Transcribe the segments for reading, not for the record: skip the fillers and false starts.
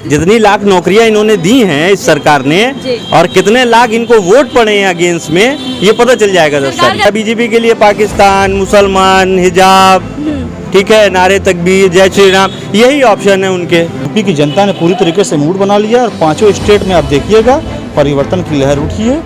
जितनी लाख नौकरियां इन्होंने दी हैं इस सरकार ने और कितने लाख इनको वोट पड़े हैं अगेंस्ट में, ये पता चल जाएगा 10 तारीख। बीजेपी के लिए पाकिस्तान, मुसलमान, हिजाब, ठीक है, नारे तकबीर, जय श्री राम, यही ऑप्शन है उनके। यूपी की जनता ने पूरी तरीके से मूड बना लिया और पांचों स्टेट में आप देखिएगा परिवर्तन की लहर उठी है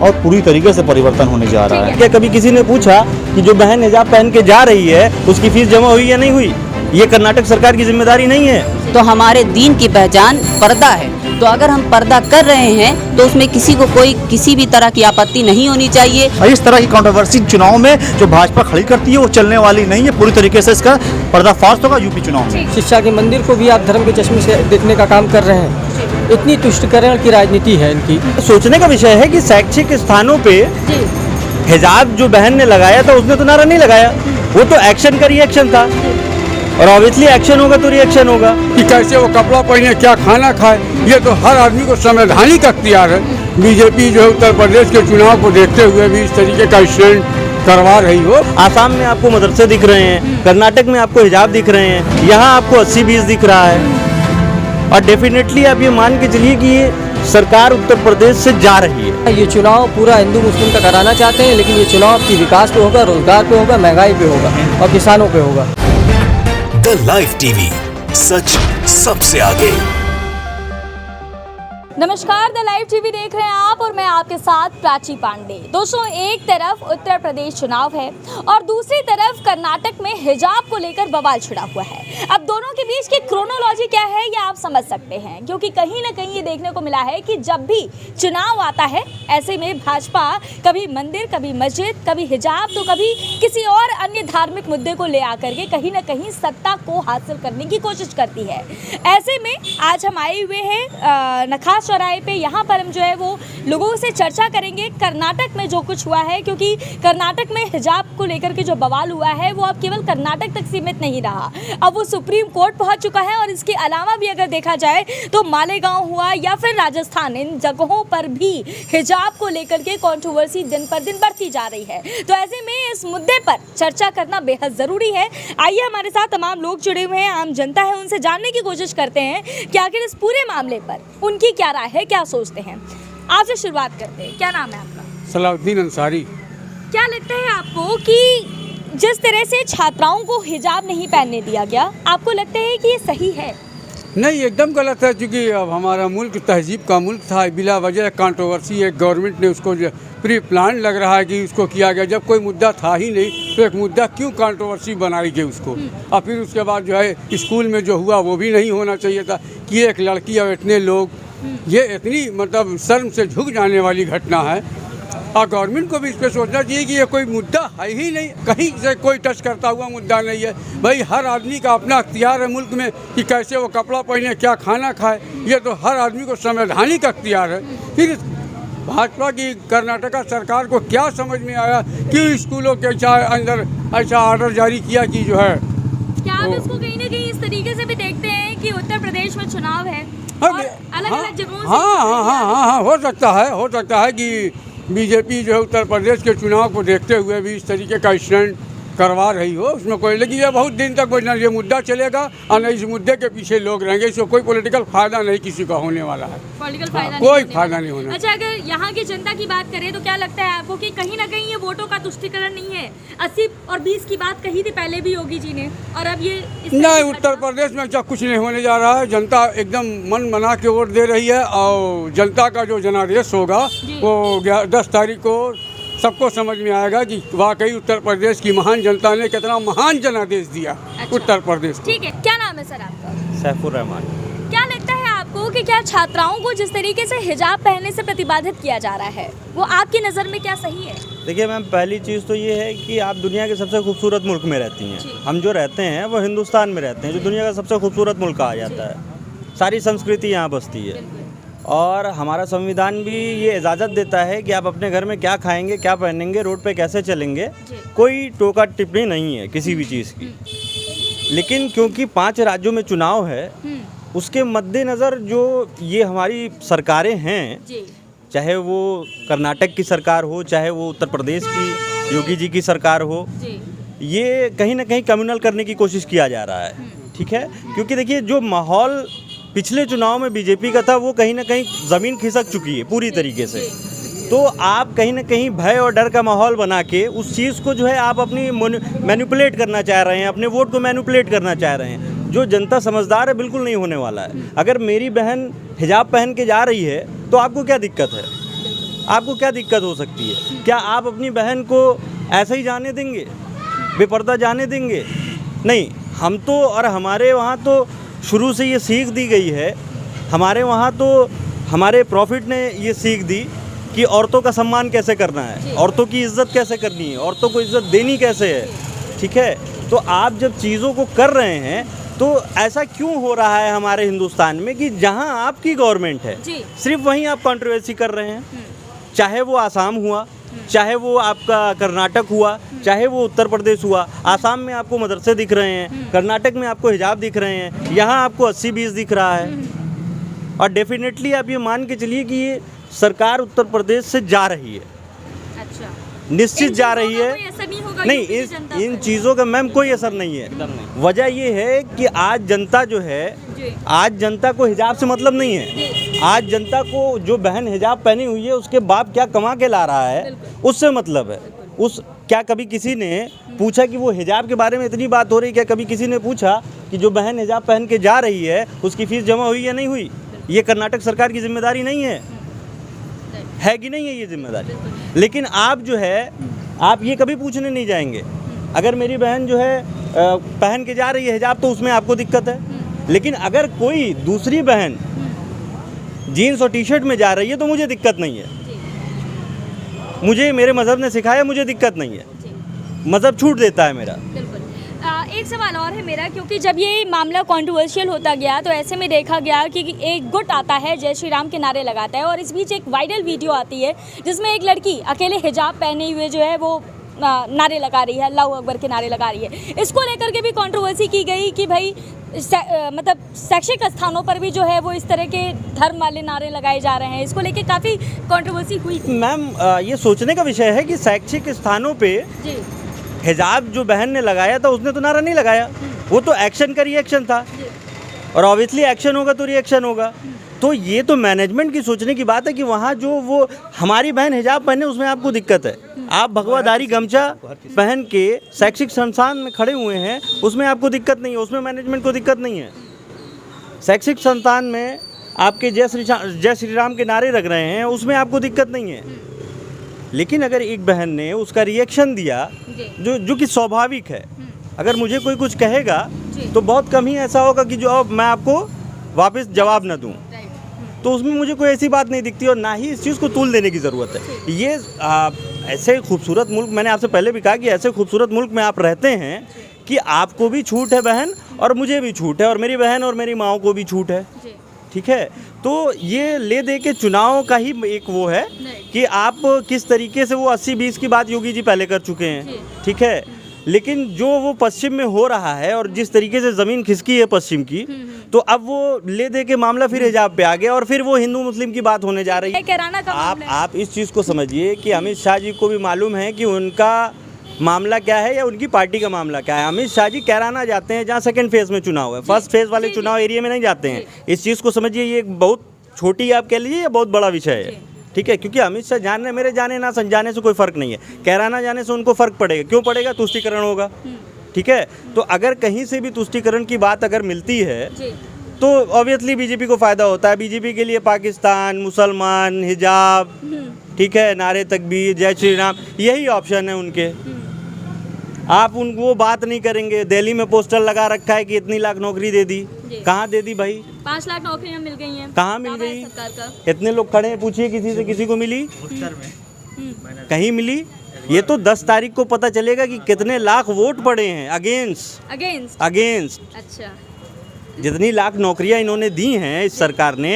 और पूरी तरीके से परिवर्तन होने जा रहा है। क्या कभी किसी ने पूछा कि जो बहन हिजाब पहन के जा रही है उसकी फीस जमा हुई या नहीं हुई? ये कर्नाटक सरकार की जिम्मेदारी नहीं है। तो हमारे दीन की पहचान पर्दा है, तो अगर हम पर्दा कर रहे हैं तो उसमें किसी को कोई किसी भी तरह की आपत्ति नहीं होनी चाहिए। और इस तरह की कंट्रोवर्सी चुनाव में जो भाजपा खड़ी करती है वो चलने वाली नहीं है। पूरी तरीके से इसका पर्दाफाश होगा यूपी चुनाव में। शिक्षा के मंदिर को भी आप धर्म के चश्मे से देखने का काम कर रहे हैं। इतनी तुष्टिकरण की राजनीति है इनकी। सोचने का विषय है कि शैक्षिक स्थानों पे हिजाब जो बहन ने लगाया था उसने तो नारा नहीं लगाया, वो तो एक्शन का रिएक्शन था और ऑब्वियसली एक्शन होगा तो रिएक्शन होगा। कि कैसे वो कपड़ा पहने, क्या खाना खाए, ये तो हर आदमी को संवैधानिक अख्तियार है। बीजेपी जो है उत्तर प्रदेश के चुनाव को देखते हुए भी इस तरीके का स्टैंड करवा रही हो। आसाम में आपको मदरसे दिख रहे हैं, कर्नाटक में आपको हिजाब दिख रहे हैं, यहाँ आपको 80-20 दिख रहा है और डेफिनेटली आप ये मान के चलिए कि ये सरकार उत्तर प्रदेश से जा रही है। ये चुनाव पूरा हिंदू मुस्लिम का कराना चाहते हैं, लेकिन ये चुनाव की विकास पे होगा, रोजगार पे होगा, महंगाई पे होगा और किसानों पे होगा। द लाइव टीवी, सच सबसे आगे। नमस्कार, द लाइव टीवी देख रहे हैं आप और मैं आपके साथ प्राची पांडे। दोस्तों, एक तरफ उत्तर प्रदेश चुनाव है और दूसरी तरफ कर्नाटक में हिजाब को लेकर बवाल छिड़ा हुआ है। अब दोनों के बीच की क्रोनोलॉजी क्या है ये आप समझ सकते हैं, क्योंकि कहीं ना कहीं ये देखने को मिला है कि जब भी चुनाव आता है ऐसे में भाजपा कभी मंदिर, कभी मस्जिद, कभी हिजाब तो कभी किसी और अन्य धार्मिक मुद्दे को ले आकर के कहीं ना कहीं सत्ता को हासिल करने की कोशिश करती है। ऐसे में आज हम आए हुए हैं नखास चौराहे पे। यहाँ पर हम जो है वो लोगों से चर्चा करेंगे कर्नाटक में जो कुछ हुआ है, क्योंकि कर्नाटक में हिजाब को लेकर के जो बवाल हुआ है वो अब केवल कर्नाटक तक सीमित नहीं रहा, अब वो सुप्रीम कोर्ट पहुंच चुका है और इसके अलावा भी अगर देखा जाए तो मालेगांव हुआ या फिर राजस्थान, इन जगहों पर भी हिजाब को लेकर के कंट्रोवर्सी दिन पर दिन बढ़ती जा रही है। तो ऐसे में इस मुद्दे पर चर्चा करना बेहद जरूरी है। आइए हमारे साथ तमाम लोग जुड़े हुए हैं, आम जनता है, उनसे जानने की कोशिश करते हैं कि आखिर इस पूरे मामले पर उनकी क्या राय है, क्या सोचते हैं। आपसे शुरुआत करते हैं, क्या नाम है आपका? सलाउद्दीन अंसारी। क्या लगता है आपको कि जिस तरह से छात्राओं को हिजाब नहीं पहनने दिया गया, आपको लगता है कि ये सही है? नहीं, एकदम गलत है, क्योंकि अब हमारा मुल्क तहजीब का मुल्क था। बिला वजह कंट्रोवर्सी है, गवर्नमेंट ने उसको प्री प्लान लग रहा है कि उसको किया गया, जब कोई मुद्दा था ही नहीं तो एक मुद्दा क्यों कंट्रोवर्सी बनाई गई उसको। और फिर उसके बाद जो है स्कूल में जो हुआ वो भी नहीं होना चाहिए था कि एक लड़की और इतने लोग, ये इतनी मतलब शर्म से झुक जाने वाली घटना है। और गवर्नमेंट को भी इस पर सोचना चाहिए कि ये कोई मुद्दा है ही नहीं, कहीं से कोई टच करता हुआ मुद्दा नहीं है। भाई हर आदमी का अपना अख्तियार है मुल्क में कि कैसे वो कपड़ा पहने, क्या खाना खाए, ये तो हर आदमी को संवैधानिक अख्तियार है। फिर भाजपा की कर्नाटका सरकार को क्या समझ में आया कि स्कूलों के अंदर ऐसा ऑर्डर जारी किया कि जो है, क्या आप इसको कहीं ना कहीं इस तरीके से भी देखते हैं कि उत्तर प्रदेश में चुनाव है और अलग-अलग जगहों से? हाँ, हो सकता है कि बीजेपी जो है उत्तर प्रदेश के चुनाव को देखते हुए भी इस तरीके का स्टैंड करवा रही हो, उसमें कोई, लेकिन ये बहुत दिन तक ना ये मुद्दा चलेगा और न इस मुद्दे के पीछे लोग रहेंगे। इसको कोई पॉलिटिकल फायदा नहीं किसी का होने वाला है, पॉलिटिकल फायदा कोई फायदा नहीं होना। अच्छा, अगर यहाँ की जनता की बात करें तो क्या लगता है आपको कि कहीं ना कहीं ये वोटों का तुष्टीकरण नहीं है? 80 और 20 की बात कही थी पहले भी योगी जी ने, और अब ये नहीं, उत्तर प्रदेश में क्या कुछ नहीं होने जा रहा है। जनता एकदम मन बना के वोट दे रही है और जनता का जो जनादेश होगा वो 10 तारीख को सबको समझ में आएगा कि वाकई उत्तर प्रदेश की महान जनता ने कितना महान जनादेश दिया। अच्छा, उत्तर प्रदेश को। ठीक है, क्या नाम है सर आपका? सैफुर रहमान। क्या लगता है आपको कि क्या छात्राओं को जिस तरीके से हिजाब पहनने से प्रतिबंधित किया जा रहा है वो आपकी नज़र में क्या सही है? देखिए मैम, पहली चीज़ तो ये है कि आप दुनिया के सबसे खूबसूरत मुल्क में रहती हैं। हम जो रहते हैं वो हिंदुस्तान में रहते हैं, जो दुनिया का सबसे खूबसूरत मुल्क कहा जाता है। सारी संस्कृति यहाँ बसती है और हमारा संविधान भी ये इजाज़त देता है कि आप अपने घर में क्या खाएंगे, क्या पहनेंगे, रोड पे कैसे चलेंगे, कोई टोका टिप्पणी नहीं है किसी भी चीज़ की। लेकिन क्योंकि 5 राज्यों में चुनाव है, उसके मद्देनज़र जो ये हमारी सरकारें हैं, चाहे वो कर्नाटक की सरकार हो, चाहे वो उत्तर प्रदेश की योगी जी की सरकार हो, ये कहीं ना कहीं कम्युनल करने की कोशिश किया जा रहा है। ठीक है, क्योंकि देखिए जो माहौल पिछले चुनाव में बीजेपी का था वो कहीं ना कहीं ज़मीन खिसक चुकी है पूरी तरीके से। तो आप कहीं ना कहीं भय और डर का माहौल बना के उस चीज़ को जो है आप अपनी मैनिपुलेट करना चाह रहे हैं, अपने वोट को मैनिपुलेट करना चाह रहे हैं। जो जनता समझदार है बिल्कुल नहीं होने वाला है। अगर मेरी बहन हिजाब पहन के जा रही है तो आपको क्या दिक्कत है? आपको क्या दिक्कत हो सकती है? क्या आप अपनी बहन को ऐसे ही जाने देंगे, बेपर्दा जाने देंगे? नहीं, हम तो और हमारे वहाँ तो शुरू से ये सीख दी गई है, हमारे वहाँ तो हमारे प्रॉफिट ने ये सीख दी कि औरतों का सम्मान कैसे करना है, औरतों की इज्जत कैसे करनी है, औरतों को इज्जत देनी कैसे है। ठीक है, तो आप जब चीज़ों को कर रहे हैं तो ऐसा क्यों हो रहा है हमारे हिंदुस्तान में कि जहां आपकी गवर्नमेंट है सिर्फ वहीं आप कंट्रोवर्सी कर रहे हैं। चाहे वो आसाम हुआ, चाहे वो आपका कर्नाटक हुआ, चाहे वो उत्तर प्रदेश हुआ। आसाम में आपको मदरसे दिख रहे हैं, कर्नाटक में आपको हिजाब दिख रहे हैं, यहाँ आपको 80-20 दिख रहा है। और डेफिनेटली आप ये मान के चलिए कि ये सरकार उत्तर प्रदेश से जा रही है। अच्छा, निश्चित जा रही है। नहीं, इन चीज़ों का मैम कोई असर नहीं है। वजह ये है कि आज जनता जो है, आज जनता को हिजाब से मतलब नहीं है। आज जनता को जो बहन हिजाब पहनी हुई है उसके बाप क्या कमा के ला रहा है उससे मतलब है। क्या कभी किसी ने पूछा कि वो हिजाब के बारे में इतनी बात हो रही, क्या कभी किसी ने पूछा कि जो बहन हिजाब पहन के जा रही है उसकी फीस जमा हुई या नहीं हुई? ये कर्नाटक सरकार की जिम्मेदारी नहीं है कि नहीं है ये जिम्मेदारी? लेकिन आप जो है आप ये कभी पूछने नहीं जाएंगे। अगर मेरी बहन जो है पहन के जा रही है हिजाब तो उसमें आपको दिक्कत है, लेकिन अगर कोई दूसरी बहन जीन्स और टी शर्ट में जा रही है तो मुझे दिक्कत नहीं है। मुझे मेरे मज़हब ने सिखाया, मुझे दिक्कत नहीं है, मज़हब छूट देता है मेरा। एक सवाल और है मेरा, क्योंकि जब ये मामला कंट्रोवर्शियल होता गया तो ऐसे में देखा गया कि एक गुट आता है जय श्री राम के नारे लगाता है और इस बीच एक वायरल वीडियो आती है जिसमें एक लड़की अकेले हिजाब पहने हुए जो है वो नारे लगा रही है, अल्लाह अकबर के नारे लगा रही है। इसको लेकर के भी कंट्रोवर्सी की गई कि भाई मतलब शैक्षिक स्थानों पर भी जो है वो इस तरह के धर्म वाले नारे लगाए जा रहे हैं। इसको लेके काफ़ी कंट्रोवर्सी हुई। मैम ये सोचने का विषय है कि शैक्षिक स्थानों पे हिजाब जो बहन ने लगाया था उसने तो नारा नहीं लगाया, वो तो एक्शन का रिएक्शन था और ऑब्वियसली एक्शन होगा तो रिएक्शन होगा। तो ये तो मैनेजमेंट की सोचने की बात है कि वहाँ जो वो हमारी बहन हिजाब पहने उसमें आपको दिक्कत है। आप भगवाधारी गमछा पहन के शैक्षिक संस्थान में खड़े हुए हैं उसमें आपको दिक्कत नहीं है, उसमें मैनेजमेंट को दिक्कत नहीं है। शैक्षिक संस्थान में आपके जय श्री राम के नारे लग रहे हैं उसमें आपको दिक्कत नहीं है। लेकिन अगर एक बहन ने उसका रिएक्शन दिया जो कि स्वाभाविक है, अगर मुझे कोई कुछ कहेगा तो बहुत कम ही ऐसा होगा कि जो अब मैं आपको वापस जवाब न दूं, तो उसमें मुझे कोई ऐसी बात नहीं दिखती और ना ही इस चीज़ को तूल देने की ज़रूरत है। ये ऐसे खूबसूरत मुल्क, मैंने आपसे पहले भी कहा कि ऐसे खूबसूरत मुल्क में आप रहते हैं कि आपको भी छूट है बहन और मुझे भी छूट है और मेरी बहन और मेरी माँ को भी छूट है। ठीक है, तो ये ले दे के चुनाव का ही एक वो है कि आप किस तरीके से वो 80-20 की बात योगी जी पहले कर चुके हैं। ठीक है, लेकिन जो वो पश्चिम में हो रहा है और जिस तरीके से ज़मीन खिसकी है पश्चिम की, तो अब वो ले दे के मामला फिर हिजाब पे आ गया और फिर वो हिंदू मुस्लिम की बात होने जा रही है। आप इस चीज़ को समझिए कि अमित शाह जी को भी मालूम है कि उनका मामला क्या है या उनकी पार्टी का मामला क्या है। अमित शाह जी कैराना जाते हैं जहाँ सेकंड फेज़ में चुनाव है, फर्स्ट फेज़ वाले चुनाव एरिया में नहीं जाते हैं। इस चीज़ को समझिए, ये एक बहुत छोटी आप कह लीजिए या बहुत बड़ा विषय है। ठीक है, क्योंकि अमित शाह जाने मेरे जाने ना जाने से कोई फ़र्क नहीं है, कैराना जाने से उनको फ़र्क पड़ेगा। क्यों पड़ेगा? तुष्टिकरण होगा। ठीक है, तो अगर कहीं से भी तुष्टिकरण की बात अगर मिलती है तो ऑब्वियसली बीजेपी को फ़ायदा होता है। बीजेपी के लिए पाकिस्तान, मुसलमान, हिजाब, ठीक है, नारे तकबीर, जय श्री राम, यही ऑप्शन है उनके। आप उनको बात नहीं करेंगे। दिल्ली में पोस्टर लगा रखा है कि इतनी लाख नौकरी दे दी, कहाँ दे दी भाई? 5 लाख नौकरियां मिल गई हैं। कहाँ मिल गई? इतने लोग खड़े हैं, पूछिए किसी से, किसी को मिली? कहीं मिली? ये तो 10 तारीख को पता चलेगा कि कितने लाख वोट पड़े हैं अगेंस्ट। अच्छा, जितनी लाख नौकरियां इन्होंने दी हैं इस सरकार ने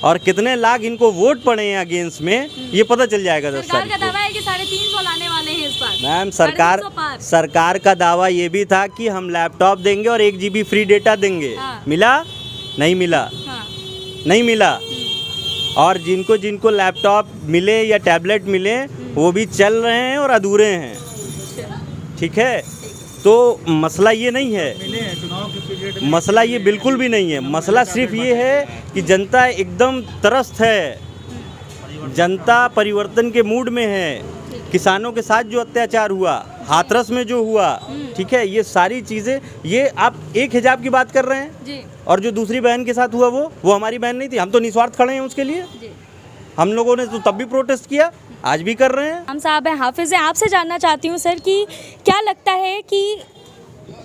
और कितने लाख इनको वोट पड़े हैं अगेंस्ट में, ये पता चल जाएगा 10 तारीख को। दावा है कि 350 लाने वाले हैं इस बार। मैम, सरकार का दावा ये भी था कि हम लैपटॉप देंगे और 1 GB फ्री डेटा देंगे। मिला? नहीं मिला। नहीं मिला। और जिनको लैपटॉप मिले या टैबलेट मिले वो भी चल रहे हैं और अधूरे हैं। ठीक है, तो मसला ये नहीं है, मसला ये बिल्कुल भी नहीं है। मसला सिर्फ ये है कि जनता एकदम त्रस्त है, जनता परिवर्तन के मूड में है। किसानों के साथ जो अत्याचार हुआ, हाथरस में जो हुआ, ठीक है, ये सारी चीज़ें, ये आप एक हिजाब की बात कर रहे हैं जी। और जो दूसरी बहन के साथ हुआ वो हमारी बहन नहीं थी। हम तो निस्वार्थ खड़े हैं उसके लिए। हम लोगों ने तो तब भी प्रोटेस्ट किया, आज भी कर रहे हैं। हम साहब हैं, हाफिज़ हैं, आपसे जानना चाहती हूँ सर कि क्या लगता है कि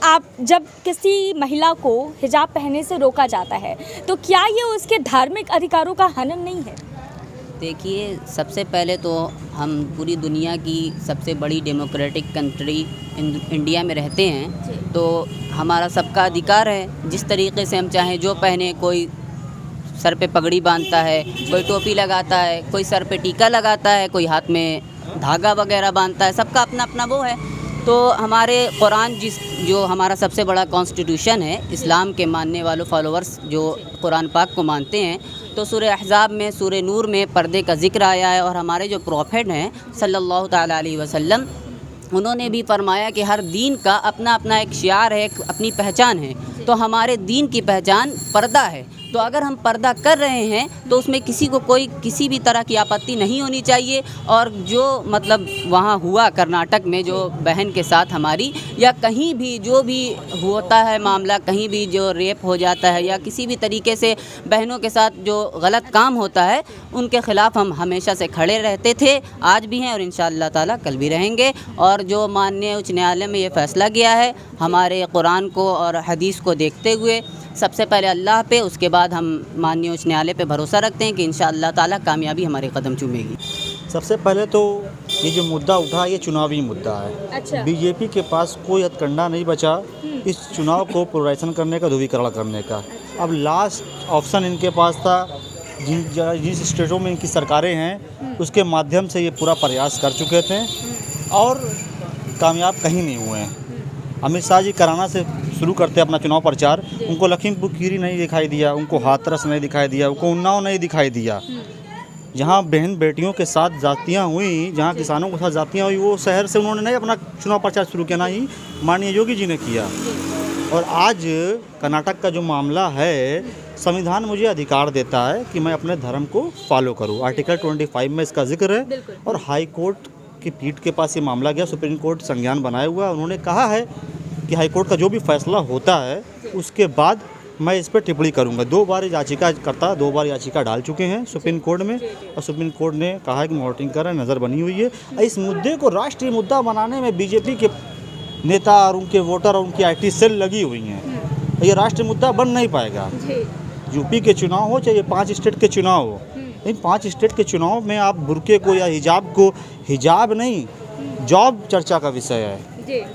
आप जब किसी महिला को हिजाब पहनने से रोका जाता है तो क्या ये उसके धार्मिक अधिकारों का हनन नहीं है? देखिए, सबसे पहले तो हम पूरी दुनिया की सबसे बड़ी डेमोक्रेटिक कंट्री इंडिया में रहते हैं, तो हमारा सबका अधिकार है जिस तरीके से हम चाहें जो पहने। कोई सर पे पगड़ी बांधता है, कोई टोपी लगाता है, कोई सर पे टीका लगाता है, कोई हाथ में धागा वगैरह बांधता है, सबका अपना अपना वो है। तो हमारे कुरान जो हमारा सबसे बड़ा कॉन्स्टिट्यूशन है, इस्लाम के मानने वालों फॉलोअर्स जो कुरान पाक को मानते हैं, तो सूरह अहज़ाब में, सूरह नूर में पर्दे का जिक्र आया है। और हमारे जो प्रॉफिट हैं सल्लल्लाहु ताला अलैहि वसल्लम, उन्होंने भी फरमाया कि हर दीन का अपना अपना एक शियार है, एक अपनी पहचान है। तो हमारे दीन की पहचान पर्दा है। तो अगर हम पर्दा कर रहे हैं तो उसमें किसी को कोई किसी भी तरह की आपत्ति नहीं होनी चाहिए। और जो मतलब वहाँ हुआ कर्नाटक में जो बहन के साथ हमारी, या कहीं भी जो भी होता है मामला, कहीं भी जो रेप हो जाता है या किसी भी तरीके से बहनों के साथ जो गलत काम होता है, उनके ख़िलाफ़ हम हमेशा से खड़े रहते थे, आज भी हैं और इंशाअल्लाह ताला कल भी रहेंगे। और जो माननीय उच्च न्यायालय में ये फ़ैसला किया है, हमारे कुरान को और हदीस को देखते हुए सबसे पहले अल्लाह पे, उसके बाद हम माननीय उच्च न्यायालय पे भरोसा रखते हैं कि इंशाअल्लाह ताला कामयाबी हमारे कदम चूमेगी। सबसे पहले तो ये जो मुद्दा उठा, ये चुनावी मुद्दा है। अच्छा। बीजेपी के पास कोई हथकंडा नहीं बचा इस चुनाव को पोलराइजेशन करने का, ध्रुवीकरण करने का। अब लास्ट ऑप्शन इनके पास था, जिस स्टेटों में इनकी सरकारें हैं उसके माध्यम से ये पूरा प्रयास कर चुके थे और कामयाब कहीं नहीं हुए हैं। अमित शाह जी कराना से शुरू करते अपना चुनाव प्रचार, उनको लखीमपुर खीरी नहीं दिखाई दिया, उनको हाथरस नहीं दिखाई दिया, उनको उन्नाव नहीं दिखाई दिया। जहाँ बहन बेटियों के साथ जातियाँ हुई, जहाँ किसानों के साथ जातियाँ हुई, वो शहर से उन्होंने नहीं अपना चुनाव प्रचार शुरू किया, ना ही माननीय योगी जी ने किया। और आज कर्नाटक का जो मामला है, संविधान मुझे अधिकार देता है कि मैं अपने धर्म को फॉलो करूँ। आर्टिकल 25 में इसका जिक्र है और हाई कोर्ट की पीठ के पास ये मामला गया, सुप्रीम कोर्ट संज्ञान बनाए हुआ। उन्होंने कहा है कि हाई कोर्ट का जो भी फैसला होता है उसके बाद मैं इस पर टिप्पणी करूंगा। 2 बार याचिकाकर्ता 2 बार याचिका डाल चुके हैं सुप्रीम कोर्ट में और सुप्रीम कोर्ट ने कहा है कि मॉनिटरिंग कर रहे हैं, नज़र बनी हुई है। इस मुद्दे को राष्ट्रीय मुद्दा बनाने में बीजेपी के नेता और उनके वोटर और उनकी IT सेल लगी हुई हैं। ये राष्ट्रीय मुद्दा बन नहीं पाएगा। यूपी के चुनाव हो चाहे 5 स्टेट के चुनाव हो, इन 5 स्टेट के चुनाव में आप बुर्के को या हिजाब को, हिजाब नहीं जॉब चर्चा का विषय है।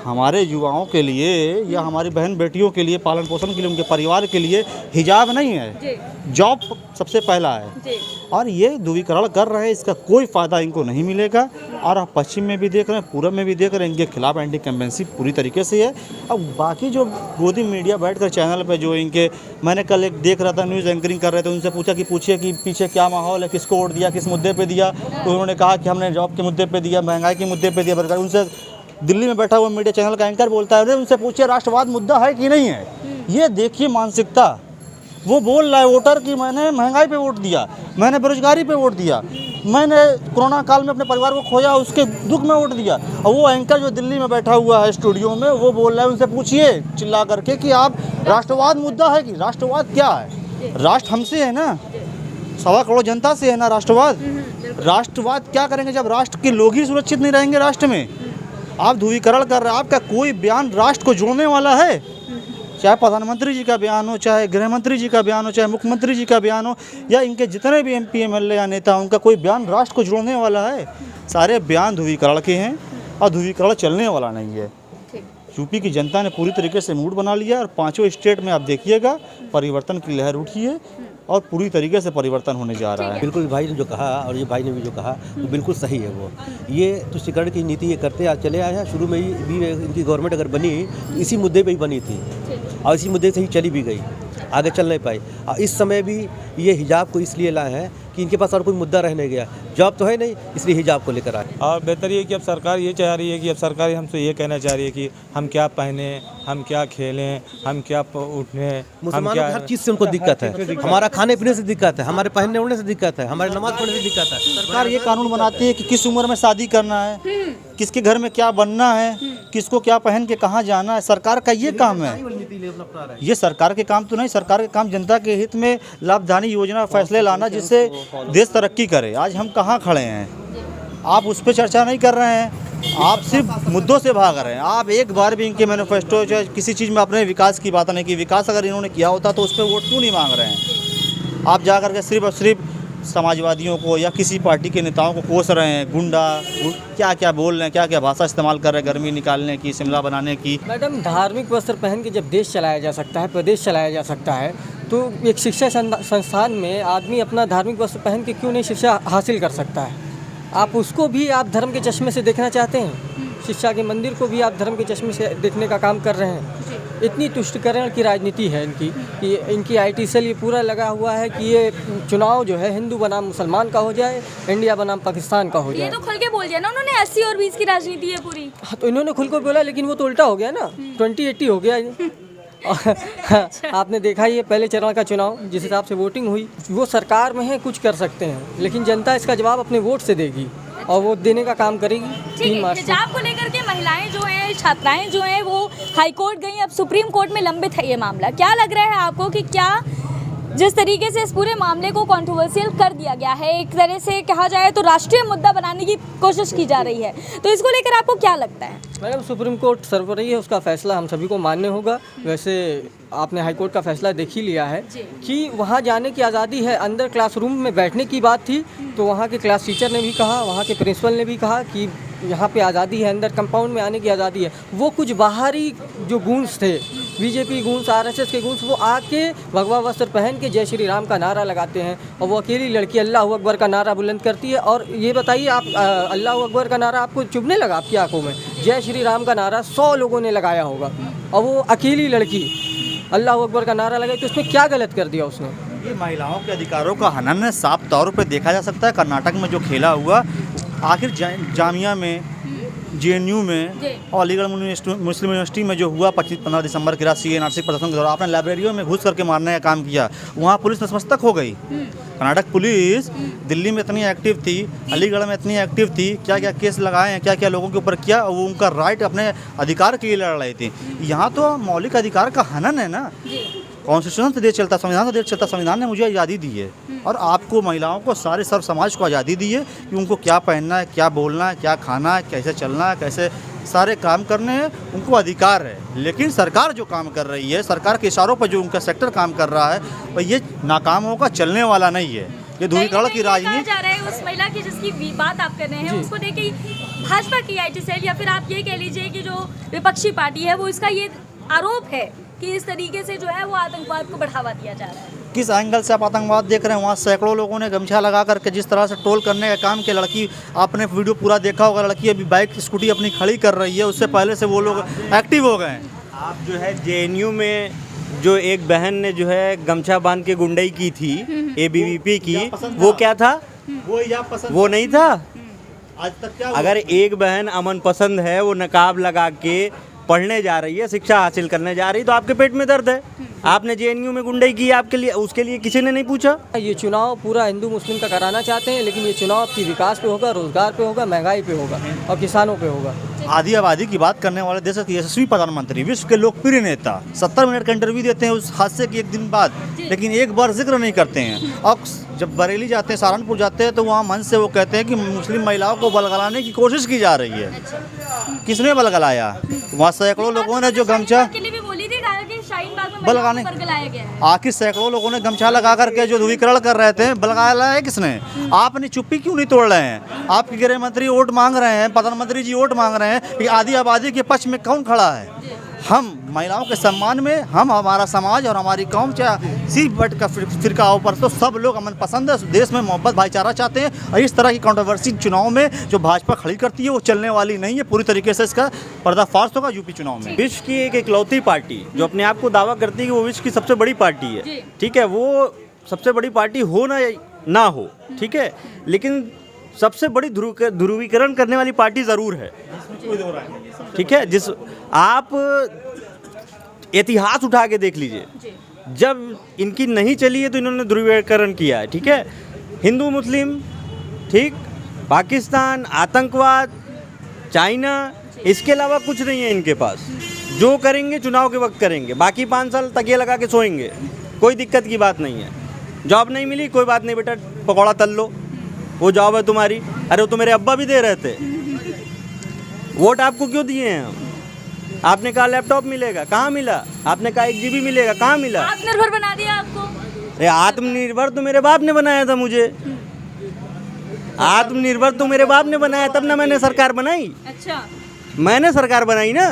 हमारे युवाओं के लिए या हमारी बहन बेटियों के लिए, पालन पोषण के लिए, उनके परिवार के लिए हिजाब नहीं है, जॉब सबसे पहला है। और ये ध्रुवीकरण कर रहे हैं, इसका कोई फ़ायदा इनको नहीं मिलेगा। और आप पश्चिम में भी देख रहे हैं, पूरब में भी देख रहे हैं, इनके खिलाफ एंटी कैम्पेन्सी पूरी तरीके से है। अब बाकी जो गोदी मीडिया बैठकर चैनल पे जो इनके, मैंने कल एक देख रहा था, न्यूज़ एंकरिंग कर रहे थे, उनसे पूछा कि पूछिए कि पीछे क्या माहौल है, किसको वोट दिया, किस मुद्दे पर दिया। तो उन्होंने कहा कि हमने जॉब के मुद्दे पर दिया, महंगाई के मुद्दे पर दिया। उनसे दिल्ली में बैठा हुआ मीडिया चैनल का एंकर बोलता है, उनसे पूछिए राष्ट्रवाद मुद्दा है कि नहीं है। ये देखिए मानसिकता, वो बोल रहा है वोटर कि मैंने महंगाई पे वोट दिया, मैंने बेरोजगारी पे वोट दिया, मैंने कोरोना काल में अपने परिवार को खोया, उसके दुख में वोट दिया। और वो एंकर जो दिल्ली में बैठा हुआ है स्टूडियो में, वो बोल रहा है, उनसे पूछिए चिल्ला करके कि आप राष्ट्रवाद मुद्दा है कि राष्ट्रवाद क्या है। राष्ट्र हमसे है ना, 1.25 करोड़ जनता से है ना राष्ट्रवाद। राष्ट्रवाद क्या करेंगे जब राष्ट्र के लोग ही सुरक्षित नहीं रहेंगे राष्ट्र में। आप ध्रुवीकरण कर रहे हैं, आपका कोई बयान राष्ट्र को जोड़ने वाला है? चाहे प्रधानमंत्री जी का बयान हो, चाहे गृह मंत्री जी का बयान हो, चाहे मुख्यमंत्री जी का बयान हो, या इनके जितने भी MP MLA या नेता, उनका कोई बयान राष्ट्र को जोड़ने वाला है? सारे बयान ध्रुवीकरण के हैं और ध्रुवीकरण चलने वाला नहीं है। यूपी की जनता ने पूरी तरीके से मूड बना लिया और 5 स्टेट में आप देखिएगा परिवर्तन की लहर उठी है और पूरी तरीके से परिवर्तन होने जा रहा है। बिल्कुल भाई ने जो कहा और ये भाई ने भी जो कहा वो बिल्कुल सही है। वो ये तुष्टिकरण की नीति ये करते आज चले आए हैं। शुरू में ही भी इनकी गवर्नमेंट अगर बनी तो इसी मुद्दे पे ही बनी थी और इसी मुद्दे से ही चली भी गई, आगे चल नहीं पाई। और इस समय भी ये हिजाब को इसलिए लाए हैं कि इनके पास और कोई मुद्दा रह नहीं गया। जॉब तो है नहीं, इसलिए हिजाब को लेकर आए। और बेहतर ये कि अब सरकार ये चाह रही है कि अब सरकार हमसे ये कहना चाह रही है कि हम क्या पहने, हम क्या खेलें, हम क्या उठने, हम मुसलमानों क्या को हर चीज़ से उनको दिक्कत है। हमारा खाने पीने से दिक्कत है, हमारे पहनने ओढ़ने से दिक्कत है, हमारे नमाज पढ़ने से दिक्कत है। सरकार ये कानून बनाती है कि किस उम्र में शादी करना है, किसके घर में क्या बनना है, किसको क्या पहन के कहाँ जाना है। सरकार का ये काम है। ये सरकार के काम तो नहीं, सरकार के काम जनता के हित में लाभदायी योजना फैसले लाना जिससे देश तरक्की करे। आज हम कहाँ खड़े हैं, आप उस पर चर्चा नहीं कर रहे हैं, आप सिर्फ मुद्दों से भाग रहे हैं। आप एक बार भी इनके मैनिफेस्टो चाहे किसी चीज़ में अपने विकास की बात नहीं की। विकास अगर इन्होंने किया होता तो उस पर वोट क्यों नहीं मांग रहे हैं। आप जा करके सिर्फ और सिर्फ समाजवादियों को या किसी पार्टी के नेताओं को कोस रहे हैं, क्या क्या बोल रहे हैं, क्या क्या भाषा इस्तेमाल कर रहे हैं, गर्मी निकालने की, शिमला बनाने की। मैडम, धार्मिक वस्त्र पहन के जब देश चलाया जा सकता है, प्रदेश चलाया जा सकता है, तो एक शिक्षा संस्थान में आदमी अपना धार्मिक वस्त्र पहन के क्यों नहीं शिक्षा हासिल कर सकता है। आप उसको भी आप धर्म के चश्मे से देखना चाहते हैं। शिक्षा के मंदिर को भी आप धर्म के चश्मे से देखने का काम कर रहे हैं। इतनी तुष्टिकरण की राजनीति है इनकी कि इनकी IT सेल ये पूरा लगा हुआ है कि ये चुनाव जो है हिंदू बनाम मुसलमान का हो जाए, इंडिया बनाम पाकिस्तान का हो जाए। ये तो खुल के बोल दिया ना उन्होंने, 80 और 20 की राजनीति है पूरी। हाँ, तो इन्होंने खुल को बोला, लेकिन वो तो उल्टा हो गया ना, 2080 हो गया। आपने देखा ये पहले चरण का चुनाव जिस हिसाब से वोटिंग हुई, वो सरकार में है, कुछ कर सकते हैं, लेकिन जनता इसका जवाब अपने वोट से देगी और वो देने का काम करेगी। 3 मार्च को हिजाब को लेकर के महिलाएं जो हैं, छात्राएं जो हैं, वो हाई कोर्ट गई, अब सुप्रीम कोर्ट में लंबित है ये मामला। क्या लग रहा है आपको कि क्या जिस तरीके से इस पूरे मामले को कंट्रोवर्शियल कर दिया गया है, एक तरह से कहा जाए तो राष्ट्रीय मुद्दा बनाने की कोशिश की जा रही है, तो इसको लेकर आपको क्या लगता है? मैडम, सुप्रीम कोर्ट सर्वोपरि है, उसका फैसला हम सभी को मानने होगा। वैसे आपने हाई कोर्ट का फैसला देख ही लिया है कि वहाँ जाने की आज़ादी है। अंदर क्लासरूम में बैठने की बात थी तो वहाँ के क्लास टीचर ने भी कहा, वहाँ के प्रिंसिपल ने भी कहा कि यहाँ पे आज़ादी है, अंदर कंपाउंड में आने की आज़ादी है। वो कुछ बाहरी जो गूंज थे, बीजेपी गूंज, RSS के गूंज, वो आके भगवा वस्त्र पहन के जय श्री राम का नारा लगाते हैं और वो अकेली लड़की अल्लाह अकबर का नारा बुलंद करती है। और ये बताइए आप, अल्लाह अकबर का नारा आपको चुभने लगा आपकी आंखों में? जय श्री राम का नारा 100 लोगों ने लगाया होगा और वो अकेली लड़की अल्लाह अकबर का नारा लगाई, तो उसमें क्या गलत कर दिया उसने? ये महिलाओं के अधिकारों का हनन है, साफ तौर पे देखा जा सकता है। कर्नाटक में जो खेला हुआ, आखिर जामिया में, JNU में और अलीगढ़ मुस्लिम यूनिवर्सिटी में जो हुआ 15 दिसंबर की रात CA/NRC प्रदर्शन के दौरान, आपने लाइब्रेरियों में घुस करके मारने का काम किया, वहाँ पुलिस नतमस्तक हो गई। कर्नाटक पुलिस दिल्ली में इतनी एक्टिव थी, अलीगढ़ में इतनी एक्टिव थी, क्या क्या केस लगाए हैं, क्या क्या लोगों के ऊपर किया, वो उनका राइट अपने अधिकार के लिए लड़ रही थी। यहाँ तो मौलिक अधिकार का हनन है ना। कॉन्स्टिट्यूशन से देश चलता, संविधान से देश चलता। संविधान ने मुझे आज़ादी दी है और आपको, महिलाओं को, सारे सर्व समाज को आज़ादी दी है कि उनको क्या पहनना है, क्या बोलना है, क्या खाना है, कैसे चलना है, कैसे सारे काम करने हैं, उनको अधिकार है। लेकिन सरकार जो काम कर रही है, सरकार के इशारों पर जो उनका सेक्टर काम कर रहा है, वो ये नाकाम होगा, चलने वाला नहीं है। ये ध्रुवीकरण की राजनीति जा रहा है। उस महिला की जिसकी बात आप कर रहे हैं, उसको देख के भाजपा की IT सेल या फिर आप ये कह लीजिए कि जो विपक्षी पार्टी है, वो इसका ये आरोप है कि इस तरीके से जो है वो आतंकवाद को बढ़ावा दिया जा रहा है। किस एंगल से आप आतंकवाद देख रहे हैं? वहाँ सैकड़ों लोगों ने गमछा लगा करके जिस तरह से ट्रोल करने का काम किया। लड़की, आपने वीडियो पूरा देखा होगा, लड़की अभी बाइक स्कूटी अपनी खड़ी कर रही है, उससे पहले से वो लोग एक्टिव हो गए हैं। आप जो है JNU में जो एक बहन ने जो है गमछा बांध के गुंडई की थी, ABVP की, वो क्या था? वो नहीं था। आज तक क्या अगर एक बहन अमन पसंद है, वो नकाब लगा के पढ़ने जा रही है, शिक्षा हासिल करने जा रही है, तो आपके पेट में दर्द है। आपने JNU में गुंडई की, आपके लिए, उसके लिए किसी ने नहीं पूछा। ये चुनाव पूरा हिंदू मुस्लिम का कराना चाहते हैं, लेकिन ये चुनाव की विकास पे होगा, रोजगार पे होगा, महंगाई पे होगा और किसानों पे होगा। आधी आबादी की बात करने वाले देश के यशस्वी प्रधानमंत्री, विश्व के लोकप्रिय नेता 70 मिनट का इंटरव्यू देते हैं उस हादसे के एक दिन बाद, लेकिन एक बार जिक्र नहीं करते हैं। और जब बरेली जाते हैं, सहारनपुर जाते हैं, तो वहाँ मंच से वो कहते हैं कि मुस्लिम महिलाओं को बलगलाने की कोशिश की जा रही है। किसने बलगलाया? वहाँ सैकड़ों लोगों ने जो गमछा बलगाने, आखिर सैकड़ों लोगों ने गमछा लगा करके जो ध्रुवीकरण कर रहे थे, बलगाया है किसने? आपने चुप्पी क्यों नहीं तोड़ रहे हैं? आपके गृह मंत्री वोट मांग रहे हैं, प्रधानमंत्री जी वोट मांग रहे हैं कि आधी आबादी के पक्ष में कौन खड़ा है? हम महिलाओं के सम्मान में, हम, हमारा समाज और हमारी कौम, चाहे सी बट का फिरका हो, पर तो सब लोग अमन पसंद है, देश में मोहब्बत भाईचारा चाहते हैं। और इस तरह की कंट्रोवर्सी चुनाव में जो भाजपा खड़ी करती है, वो चलने वाली नहीं है। पूरी तरीके से इसका पर्दाफाश होगा यूपी चुनाव में। विश्व की एक इकलौती पार्टी जो अपने आप को दावा करती है कि वो विश्व की सबसे बड़ी पार्टी है, ठीक है, वो सबसे बड़ी पार्टी हो ना ना हो, ठीक है, लेकिन सबसे बड़ी ध्रुवीकरण करने वाली पार्टी ज़रूर है, ठीक है। जिस आप इतिहास उठा के देख लीजिए, जब इनकी नहीं चली है तो इन्होंने ध्रुवीकरण किया है, ठीक है। हिंदू मुस्लिम, ठीक, पाकिस्तान, आतंकवाद, चाइना, इसके अलावा कुछ नहीं है इनके पास। जो करेंगे चुनाव के वक्त करेंगे, बाकी 5 साल तकिया लगा के सोएंगे, कोई दिक्कत की बात नहीं है। जॉब नहीं मिली, कोई बात नहीं बेटा, पकौड़ा तल लो, वो जॉब है तुम्हारी। अरे वो तो मेरे अब्बा भी दे रहे थे। वोट आपको क्यों दिए हैं हम? आपने कहा लैपटॉप मिलेगा, कहाँ मिला? आपने कहा 1 GB मिलेगा, कहाँ मिला? आत्मनिर्भर बना दिया आपको। अरे आत्मनिर्भर तो मेरे बाप ने बनाया था मुझे। आत्मनिर्भर तो मेरे बाप ने बनाया, तब ना मैंने सरकार बनाई। अच्छा, मैंने सरकार बनाई ना,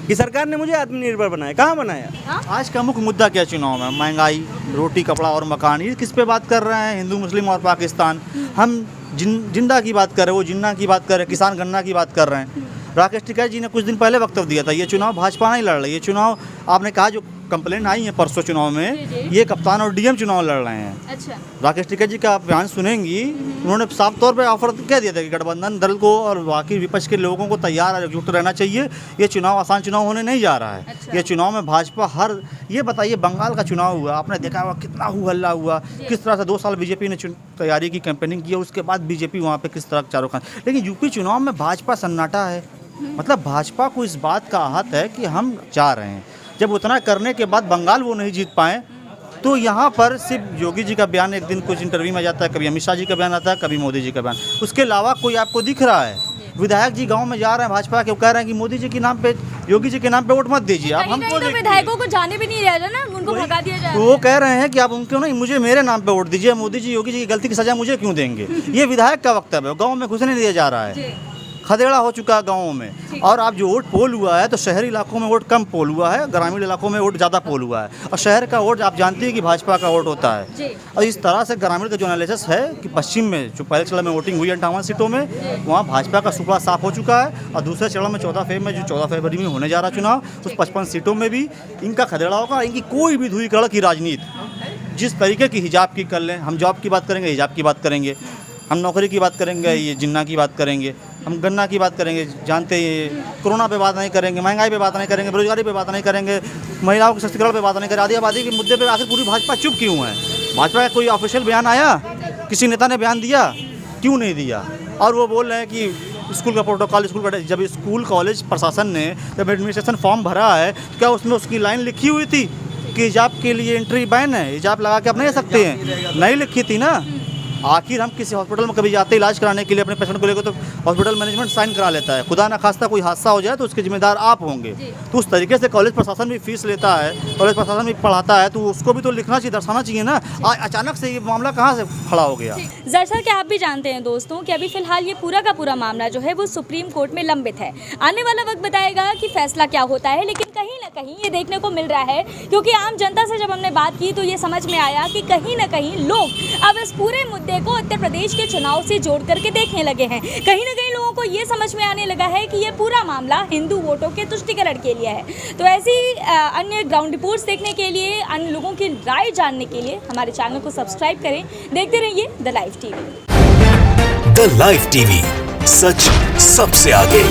कि सरकार ने मुझे आत्मनिर्भर बनाया। कहाँ बनाया? आज का मुख्य मुद्दा क्या चुनाव में? महंगाई, रोटी, कपड़ा और मकान। ये किस पे बात कर रहे हैं? हिंदू, मुस्लिम और पाकिस्तान। हम जिंदा की बात कर रहे हैं, वो जिन्ना की बात कर रहे हैं, किसान गन्ना की बात कर रहे हैं। राकेश टिकैत जी ने कुछ दिन पहले वक्तव्य दिया था, ये चुनाव भाजपा नहीं लड़ रही, ये चुनाव आपने कहा जो कंप्लेंट आई है परसों चुनाव में, ये कप्तान और डीएम चुनाव लड़ रहे हैं। अच्छा, राकेश टिकैत जी का आप बयान सुनेंगी, उन्होंने साफ तौर पे ऑफर कह दिया था कि गठबंधन दल को और बाकी विपक्ष के लोगों को तैयार और एकजुट रहना चाहिए। ये चुनाव आसान चुनाव होने नहीं जा रहा है। अच्छा। ये चुनाव में भाजपा ये बताइए, बंगाल का चुनाव हुआ, आपने देखा हुआ कितना हल्ला हुआ, किस तरह से 2 साल बीजेपी ने तैयारी की, कैंपेनिंग की, उसके बाद बीजेपी वहाँ पे किस तरह चारों खान। लेकिन यूपी चुनाव में भाजपा सन्नाटा है। मतलब भाजपा को इस बात का आहत है कि हम जा रहे हैं। जब उतना करने के बाद बंगाल वो नहीं जीत पाए, तो यहाँ पर सिर्फ योगी जी का बयान एक दिन कुछ इंटरव्यू में जाता है, कभी अमित शाह जी का बयान आता है, कभी मोदी जी का बयान। उसके अलावा कोई आपको दिख रहा है? विधायक जी गांव में जा रहे हैं भाजपा के, कह रहे हैं कि मोदी जी के नाम पे, योगी जी के नाम पे वोट मत दीजिए आप हमको। तो विधायकों को जाने भी नहीं दिया जाए ना, उनको भगा दिया जाए। वो कह रहे हैं कि आप उनको नहीं, मुझे मेरे नाम पे वोट दीजिए, मोदी जी योगी जी की गलती की सजा मुझे क्यों देंगे? ये विधायक का वक्तव्य है। गाँव में घुसने नहीं दिया जा रहा है, खदेड़ा हो चुका है गाँवों में। और आप जो वोट पोल हुआ है, तो शहरी इलाकों में वोट कम पोल हुआ है, ग्रामीण इलाकों में वोट ज़्यादा पोल हुआ है। और शहर का वोट आप जानते हैं कि भाजपा का वोट होता है। और इस तरह से ग्रामीण का जो एनालिसिस है कि पश्चिम में जो पहले चरण में वोटिंग हुई 58 सीटों में, वहाँ भाजपा का सुपड़ा साफ हो चुका है। और दूसरे चरण में 14 फरवरी में होने जा रहा चुनाव, उस 55 सीटों में भी इनका खदेड़ा होगा। इनकी कोई भी ध्रुवीकरण की राजनीति, जिस तरीके की हिजाब की कर लें, हम जॉब की बात करेंगे, हिजाब की बात करेंगे, हम नौकरी की बात करेंगे, ये जिन्ना की बात करेंगे, हम गन्ना की बात करेंगे, जानते हैं, कोरोना पे बात नहीं करेंगे, महंगाई पे बात नहीं करेंगे, बेरोजगारी पे बात नहीं करेंगे, महिलाओं के सशक्तिकरण पे बात नहीं करेंगे, आदिवासी के मुद्दे पे आखिर पूरी भाजपा चुप क्यों है? भाजपा का कोई ऑफिशियल बयान आया? किसी नेता ने बयान दिया? क्यों नहीं दिया? और वो बोल रहे हैं कि स्कूल का प्रोटोकॉल, जब स्कूल कॉलेज प्रशासन ने जब एडमिनिस्ट्रेशन फॉर्म भरा है, क्या उसमें उसकी लाइन लिखी हुई थी कि हिजाब के लिए एंट्री बैन है, हिजाब लगा के आप नहीं सकते हैं? नहीं लिखी थी ना। आखिर हम किसी हॉस्पिटल में कभी जाते इलाज कराने के लिए अपने पेशेंट को लेकर, तो हॉस्पिटल मैनेजमेंट साइन करा लेता है, खुदा ना खास्ता कोई हादसा हो जाए तो उसके जिम्मेदार आप होंगे। तो उस तरीके से कॉलेज प्रशासन भी फीस लेता है, कॉलेज प्रशासन भी पढ़ाता है, तो उसको भी तो लिखना चाहिए, दर्शाना चाहिए ना। अचानक से ये मामला कहाँ से खड़ा हो गया? जैसा कि आप भी जानते हैं दोस्तों कि अभी फिलहाल ये पूरा का पूरा मामला जो है वो सुप्रीम कोर्ट में लंबित है। आने वाला वक्त बताएगा कि फैसला क्या होता है, लेकिन कहीं ना कहीं ये देखने को मिल रहा है, क्योंकि आम जनता से जब हमने बात की तो ये समझ में आया कि कहीं ना कहीं लोग अब इस पूरे मुद्दे को उत्तर प्रदेश के चुनाव से जोड़ करके देखने लगे हैं। कहीं ना कहीं लोगों को ये समझ में आने लगा है कि ये पूरा मामला हिंदू वोटों के तुष्टीकरण के लिए है। तो ऐसी अन्य ग्राउंड रिपोर्ट्स देखने के लिए, अन्य लोगों की राय जानने के लिए हमारे चैनल को सब्सक्राइब करें। देखते रहिए the live TV. The live TV, सच सबसे आगे।